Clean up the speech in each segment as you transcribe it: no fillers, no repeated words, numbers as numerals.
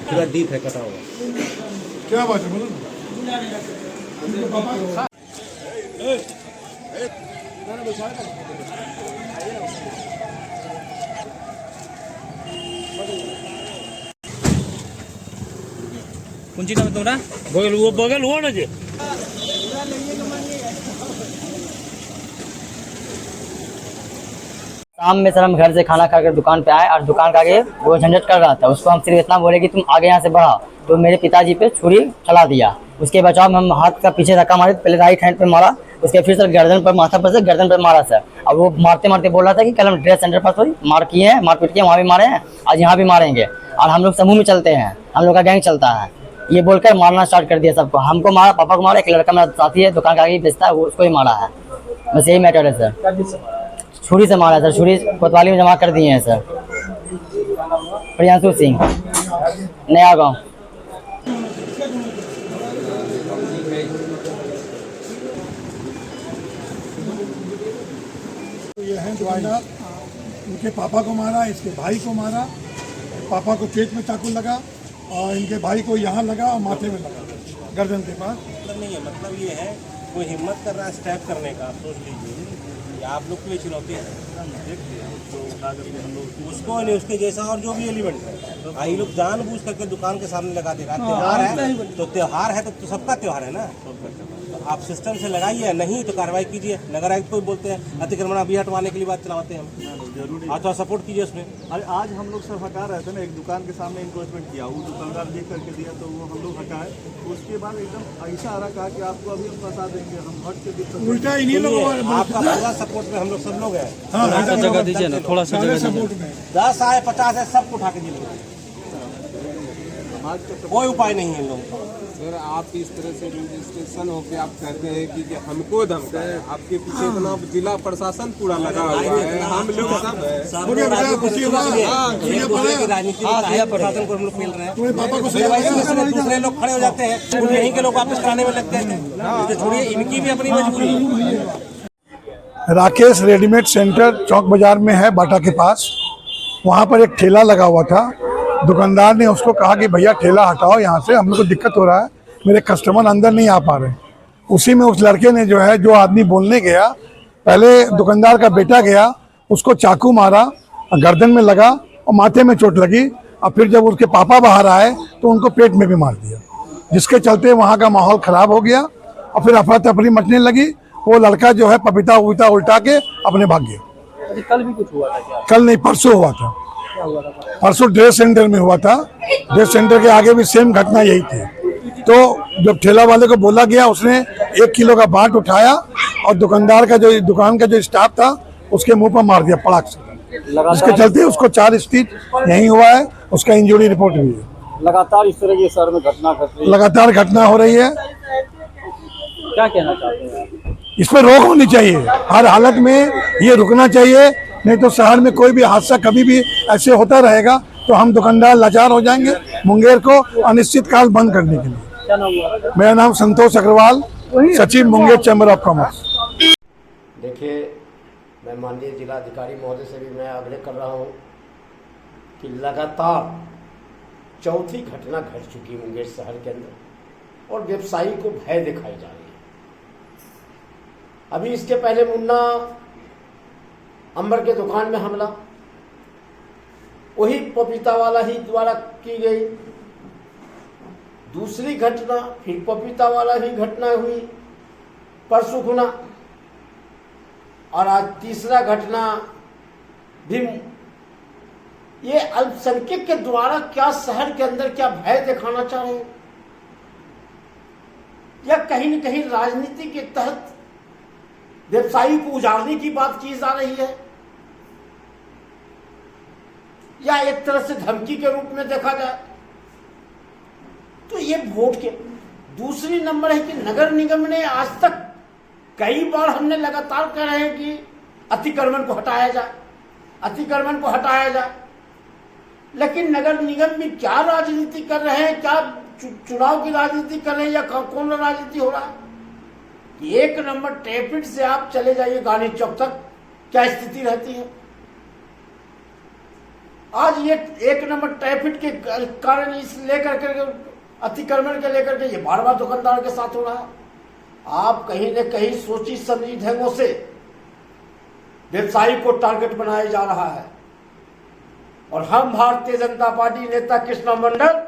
पूरा डीप है कटा हुआ। क्या बात है बोलो। कुंची नाम तुम्हारा? बगल हुआ ना जी। शाम में सर हम घर से खाना खाकर दुकान पे आए और दुकान का आगे वो झंझट कर रहा था। उसको हम सिर्फ इतना बोले कि तुम आगे यहाँ से बढ़ा, तो मेरे पिताजी पे छुरी चला दिया। उसके बचाव में हम हाथ का पीछे धक्का मारे, पहले राइट हैंड पे मारा, उसके फिर सर गर्दन पर, माथा पर से गर्दन पर मारा सर। अब वो मारते मारते बोल रहा था कि कल हम ड्रेस सेंटर पर थोड़ी मार किए हैं, मारपीट किए, वहाँ भी मारे हैं, आज यहाँ भी मारेंगे, और हम लोग समूह में चलते हैं, हम लोग का गैंग चलता है, ये बोलकर मारना स्टार्ट कर दिया सबको। हमको मारा, पापा को मारा, एक लड़का मेरा साथी है दुकान का आगे बेचता है, वो उसको ही मारा है। बस यही मैटर है सर। छुरी से मारा सर, छुरी कोतवाली में जमा कर दिए हैं सर। प्रियांशु सिंह, नया गांव। ये है ज्वाइनर, इनके पापा को मारा, इसके भाई को मारा। पापा को पेट में चाकू लगा और इनके भाई को यहाँ लगा और माथे में लगा, गर्दन के पास। मतलब नहीं है, मतलब ये है कोई हिम्मत कर रहा है स्टैप करने का, सोच लीजिए आप लोग की चुनौती है। उसको नहीं, उसके जैसा और जो भी एलिमेंट है, ये लोग जानबूझ करके दुकान के सामने लगा दे रहा है। त्योहार है तो त्योहार है तो सबका त्योहार है ना, तो आप सिस्टम से लगाइए, नहीं तो कार्रवाई कीजिए। नगर आयुक्त को बोलते हैं अतिक्रमण अभी हटवाने के लिए बात चलाते हैं हम, जरूरी आप थोड़ा सपोर्ट कीजिए उसमें। अरे आज हम लोग सब हटा रहे थे ना, एक दुकान के सामने इंक्रोचमेंट किया, वो दुकानदार देख करके दिया तो वो हम लोग हटाए। उसके बाद एकदम ऐसा आ रहा, कहा कि आपको अभी हम बता देंगे, हम हट के उल्टा इन्हीं लोगों आपका पूरा सपोर्ट में हम लोग सब लोग हैं। जगह दीजिए ना, थोड़ा सा जगह सपोर्ट में 10 आए 50 है, सबको उठा के दिए, कोई उपाय नहीं है इन लोगों का। सर आप इस तरह से रजिस्ट्रेशन होके आप कहते हैं कि हमको धमका है, आपके पीछे इतना जिला प्रशासन पूरा लगा हुआ है, हम लोग सब प्रशासन को हम लोग मिल रहे हैं, दूसरे लोग खड़े हो जाते हैं, यहीं के लोग वापस कराने में लगते हैं। छोड़िए, इनकी भी अपनी मजबूरी है। राकेश रेडीमेड सेंटर चौक बाजार में है, बाटा के पास। वहाँ पर एक ठेला लगा हुआ था। दुकानदार ने उसको कहा कि भैया ठेला हटाओ यहाँ से, हम लोग को दिक्कत हो रहा है, मेरे कस्टमर अंदर नहीं आ पा रहे। उसी में उस लड़के ने जो है, जो आदमी बोलने गया, पहले दुकानदार का बेटा गया, उसको चाकू मारा, गर्दन में लगा और माथे में चोट लगी, और फिर जब उसके पापा बाहर आए तो उनको पेट में भी मार दिया, जिसके चलते वहाँ का माहौल खराब हो गया और फिर अफरा तफरी मचने लगी। वो लड़का जो है पपीता उपीता उल्टा के अपने भाग गया। कल भी कुछ हुआ था क्या? कल नहीं, परसों हुआ था। परसों ड्रेस सेंटर में हुआ था। ड्रेस सेंटर के आगे भी सेम घटना यही थी। तो जब ठेला वाले को बोला गया, उसने 1 किलो का बाट उठाया और दुकानदार का जो दुकान का जो स्टाफ था उसके मुंह पर मार दिया पड़ाक से। इसके चलते उसको 4 स्टिच यहीं हुआ है, उसका इंजरी रिपोर्ट हुई है। लगातार इस तरह की शहर में घटना घट रही है, लगातार घटना हो रही है। क्या कहना चाहते हैं? इस पर रोक होनी चाहिए, हर हालत में ये रुकना चाहिए, नहीं तो शहर में कोई भी हादसा कभी भी ऐसे होता रहेगा तो हम दुकानदार लाचार हो जाएंगे। मुंगेर को अनिश्चित काल बंद करने के लिए। क्या नाम हुआ? मेरा नाम संतोष अग्रवाल, सचिव मुंगेर चैम्बर ऑफ कॉमर्स। देखिए, मैं माननीय जिलाधिकारी महोदय से भी मैं आग्रह कर रहा हूँ कि लगातार चौथी घटना घट चुकी है मुंगेर शहर के अंदर और व्यवसायी को भय दिखाई जा रही है। अभी इसके पहले मुन्ना अंबर के दुकान में हमला, वही पपीता वाला ही द्वारा की गई। दूसरी घटना फिर पपीता वाला ही घटना हुई परसों गुना, और आज तीसरा घटना भी। ये अल्पसंख्यक के द्वारा क्या शहर के अंदर क्या भय दिखाना चाह रहे हैं, या कहीं न कहीं राजनीति के तहत व्यवसायी को उजाड़ने की बात की जा रही है, या एक तरह से धमकी के रूप में देखा जाए तो ये वोट के। दूसरी नंबर है कि नगर निगम ने आज तक कई बार हमने लगातार कह रहे हैं कि अतिक्रमण को हटाया जाए, अतिक्रमण को हटाया जाए, लेकिन नगर निगम में क्या राजनीति कर रहे हैं, क्या चुनाव की राजनीति कर रहे हैं या कौन राजनीति हो रहा है? कि 1 नंबर ट्रैफिक से आप चले जाइए गांधी चौक तक, क्या स्थिति रहती है। आज ये 1 नंबर ट्रैफिक के कारण इस लेकर के अतिक्रमण के लेकर के ये बार-बार दुकानदार के साथ हो रहा है। आप कहीं न कहीं सोची समझी ढंगों से व्यवसायी को टारगेट बनाया जा रहा है। और हम भारतीय जनता पार्टी नेता कृष्णा मंडल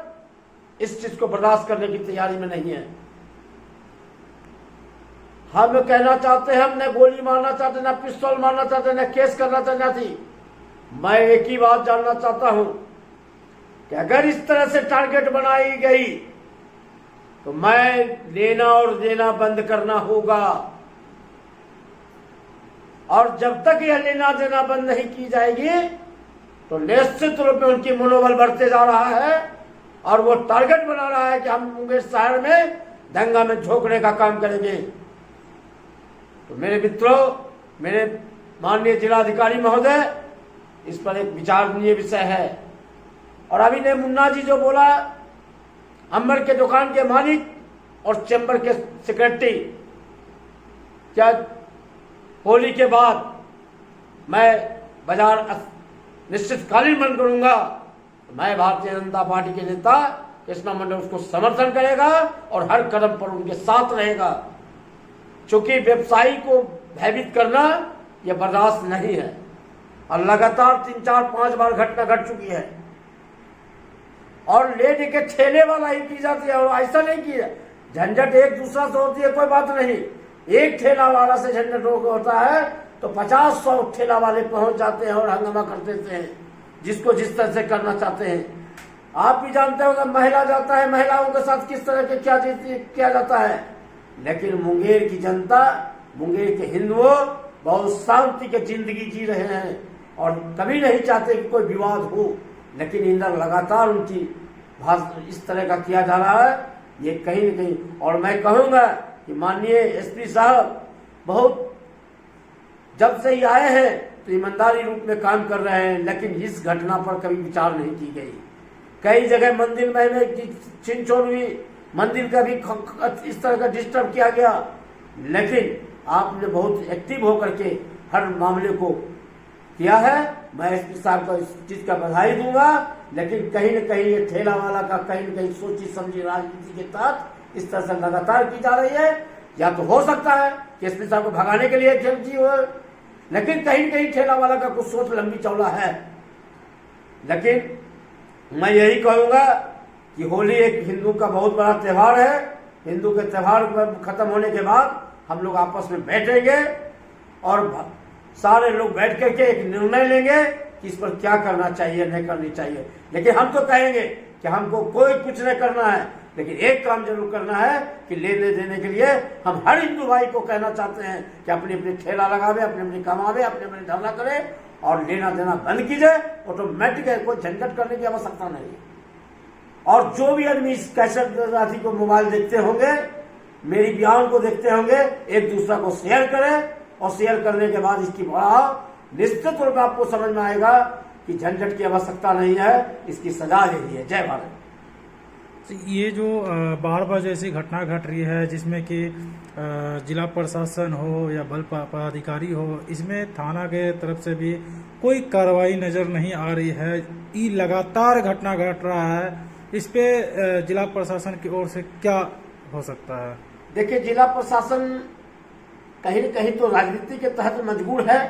इस चीज को बर्दाश्त करने की तैयारी में नहीं है। हम कहना चाहते हैं, हम न गोली मारना चाहते, न पिस्तौल मारना चाहते, न केस करना चाहती। मैं एक ही बात जानना चाहता हूं कि अगर इस तरह से टारगेट बनाई गई तो मैं लेना और देना बंद करना होगा। और जब तक यह लेना देना बंद नहीं की जाएगी तो निश्चित रूप में उनकी मनोबल बढ़ते जा रहा है और वो टारगेट बना रहा है कि हम मुंगेर शहर में दंगा में झोंकने का काम करेंगे। तो मेरे मित्रों, मेरे माननीय जिलाधिकारी महोदय, इस पर एक विचारणीय विषय है। और अभी ने मुन्ना जी जो बोला, अंबर के दुकान के मालिक और चैम्बर के सेक्रेटरी, क्या होली के बाद मैं बाजार निश्चितकालीन बंद करूंगा, तो मैं भारतीय जनता पार्टी के नेता कृष्णा मंडल उसको समर्थन करेगा और हर कदम पर उनके साथ रहेगा। चूंकि व्यवसायी को भयभीत करना यह बर्दाश्त नहीं है और लगातार 3, 4, 5 बार घटना घट चुकी है। और ले के ठेले वाला ही की जाती है और ऐसा नहीं किया। झंझट एक दूसरा से होती है, कोई बात नहीं। एक ठेला वाला से झंझट होता है तो 50-100 ठेला वाले पहुंच जाते हैं और हंगामा कर देते हैं, जिसको जिस तरह से करना चाहते हैं। आप भी जानते हो, महिला जाता है, महिलाओं के साथ किस तरह के क्या किया जाता है। लेकिन मुंगेर की जनता, मुंगेर के हिंदुओं बहुत शांति की जिंदगी जी रहे हैं और कभी नहीं चाहते कि कोई विवाद हो। लेकिन इधर लगातार उनकी इस तरह का किया जा रहा है, ये कहीं न कहीं। और मैं कहूंगा कि माननीय एसपी साहब बहुत जब से ही आए हैं तो ईमानदारी रूप में काम कर रहे हैं, लेकिन इस घटना पर कभी विचार नहीं की गई। कई जगह मंदिर में छिनछोड़ हुई, मंदिर का भी इस तरह का डिस्टर्ब किया गया, लेकिन आपने बहुत एक्टिव होकर के हर मामले को किया है। मैं एसपी साहब को इस चीज का बधाई दूंगा। लेकिन कहीं न कहीं ये ठेला वाला का कहीं न कहीं सोची समझी राजनीति के तहत इस तरह से लगातार की जा रही है। या तो हो सकता है कि एसपी साहब को भगाने के लिए खेल की हो, लेकिन कहीं न कहीं ठेला वाला का कुछ सोच लंबी चौड़ा है। लेकिन मैं यही कहूंगा कि होली एक हिंदू का बहुत बड़ा त्योहार है। हिंदू के त्योहार खत्म होने के बाद हम लोग आपस में बैठेंगे और सारे लोग बैठ करके एक निर्णय लेंगे कि इस पर क्या करना चाहिए, नहीं करनी चाहिए। लेकिन हम तो कहेंगे कि हमको कोई कुछ नहीं करना है, लेकिन एक काम जरूर करना है कि लेने देने के लिए हम हर हिंदू भाई को कहना चाहते हैं कि अपनी अपनी ठेला लगावे, अपने अपने कमावे, अपने अपने धरना करे और लेना देना बंद कीजिए। ऑटोमेटिक है, कोई झंझट करने की आवश्यकता नहीं है। और जो भी आदमी इस कैसेट राशि को मोबाइल देखते होंगे, मेरी बयान को देखते होंगे, एक दूसरा को शेयर करें और शेयर करने के बाद इसकी बड़ा निश्चित रूप में आपको समझ में आएगा कि झंझट की आवश्यकता नहीं है, इसकी सजा यही है। जय भारत। ये जो बार बार जैसी घटना घट रही है, जिसमें कि जिला प्रशासन हो या बल पदाधिकारी हो, इसमें थाना के तरफ से भी कोई कार्रवाई नजर नहीं आ रही है। ये लगातार घटना घट रहा है, इस पे जिला प्रशासन की ओर से क्या हो सकता है? देखिए, जिला प्रशासन कहीं न कहीं तो राजनीति के तहत मजबूर है,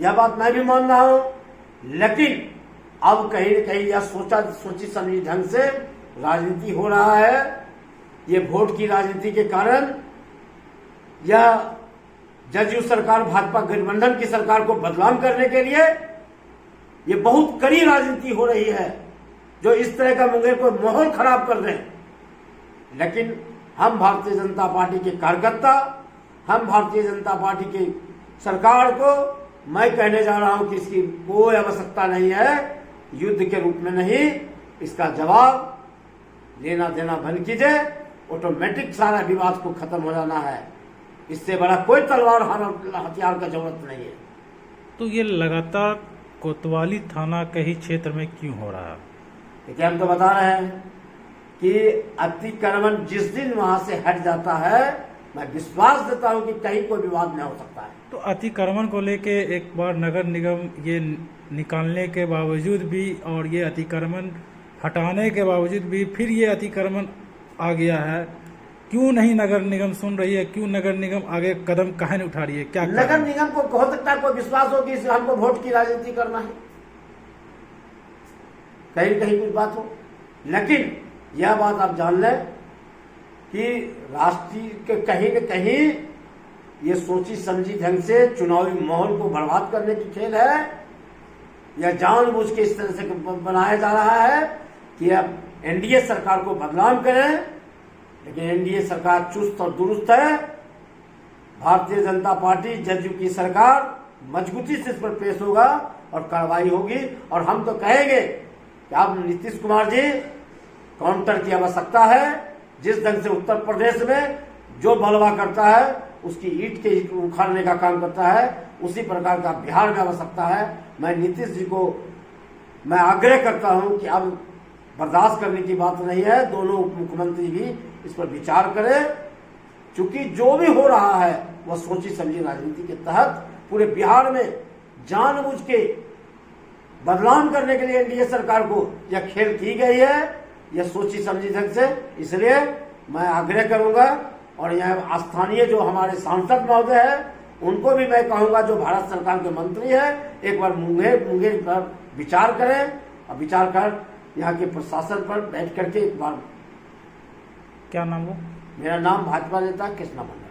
यह बात मैं भी मान रहा हूं। लेकिन अब कहीं न कहीं यह सोची समझी ढंग से राजनीति हो रहा है। ये वोट की राजनीति के कारण यह जदयू सरकार, भाजपा गठबंधन की सरकार को बदनाम करने के लिए ये बहुत कड़ी राजनीति हो रही है, जो इस तरह का मुंगेर को माहौल खराब कर रहे हैं। लेकिन हम भारतीय जनता पार्टी के कार्यकर्ता, हम भारतीय जनता पार्टी की सरकार को मैं कहने जा रहा हूं कि इसकी कोई आवश्यकता नहीं है। युद्ध के रूप में नहीं, इसका जवाब लेना देना बंद कीजिए। ऑटोमेटिक सारा विवाद को खत्म हो जाना है। इससे बड़ा कोई तलवार हथियार का जरूरत नहीं है। तो ये लगातार कोतवाली थाना के ही क्षेत्र में क्यों हो रहा है? देखिए, हम तो बता रहे हैं कि अतिक्रमण जिस दिन वहां से हट जाता है, मैं विश्वास देता हूं कि कहीं कोई विवाद नहीं हो सकता है। तो अतिक्रमण को लेके एक बार नगर निगम ये निकालने के बावजूद भी और ये अतिक्रमण हटाने के बावजूद भी फिर ये अतिक्रमण आ गया है, क्यों नहीं नगर निगम सुन रही है? क्यों नगर निगम आगे कदम काहे नहीं उठा रही है? क्या नगर निगम को हो सकता है कोई विश्वास हो कि हमको वोट की राजनीति करना है, कहीं कहीं कुछ बात हो, लेकिन यह बात आप जान लें कि राष्ट्रीय के कहीं न कहीं ये सोची समझी ढंग से चुनावी माहौल को बर्बाद करने की खेल है, या जानबूझ के इस तरह से बनाया जा रहा है कि अब एनडीए सरकार को बदनाम करें। लेकिन एनडीए सरकार चुस्त और दुरुस्त है, भारतीय जनता पार्टी जदयू की सरकार मजबूती से इस पर पेश होगा और कार्रवाई होगी। और हम तो कहेंगे कि अब नीतीश कुमार जी काउंटर की आवश्यकता है। जिस ढंग से उत्तर प्रदेश में जो बलवा करता है उसकी ईंट के ईंट उखाड़ने का काम करता है, उसी प्रकार का बिहार में आवश्यकता है। मैं नीतीश जी को मैं आग्रह करता हूं कि अब बर्दाश्त करने की बात नहीं है, दोनों उप मुख्यमंत्री भी इस पर विचार करें, क्योंकि जो भी हो रहा है वह सोची समझी राजनीति के तहत पूरे बिहार में जानबूझ के बदनाम करने के लिए एनडीए सरकार को यह खेल की गई है, यह सोची समझी ढंग से। इसलिए मैं आग्रह करूंगा और यह स्थानीय जो हमारे सांसद महोदय है उनको भी मैं कहूंगा, जो भारत सरकार के मंत्री है, एक बार मुंगेर पर विचार करें और विचार कर यहाँ के प्रशासन पर बैठ करके एक बार। क्या नाम हो? मेरा नाम भाजपा नेता कृष्णा मंडल।